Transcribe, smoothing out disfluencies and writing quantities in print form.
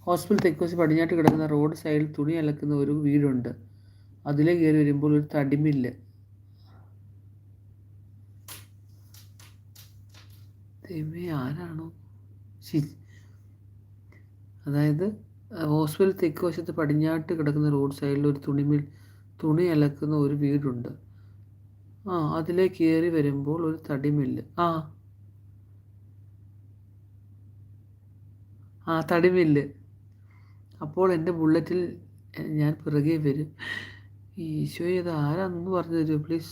Hospital തെക്കുവശത്ത് പടിഞ്ഞാട്ട് കിടക്കുന്ന road സൈഡിൽ തുണി അലക്കുന്ന ഒരു വീടുണ്ട്. അതിലെ കയറി വരുമ്പോൾ ഒരു തടിമില്ല്. ദൈവമേ, ആരാണോ? അതായത് ഹോസ്പിറ്റൽ തെക്കുവശത്ത് പടിഞ്ഞാട്ട് കിടക്കുന്ന റോഡ് സൈഡിൽ ഒരു തുണി അലക്കുന്ന ഒരു വീടുണ്ട്. അതിലെ കയറി വരുമ്പോൾ ഒരു തടിമില്ല്. തടിമില്ല്. അപ്പോൾ എൻ്റെ ബുള്ളറ്റിൽ ഞാൻ പിറകെ വരും. ഈശോയെ, ഇത് ആരാണെന്ന് പറഞ്ഞു തരുമോ പ്ലീസ്?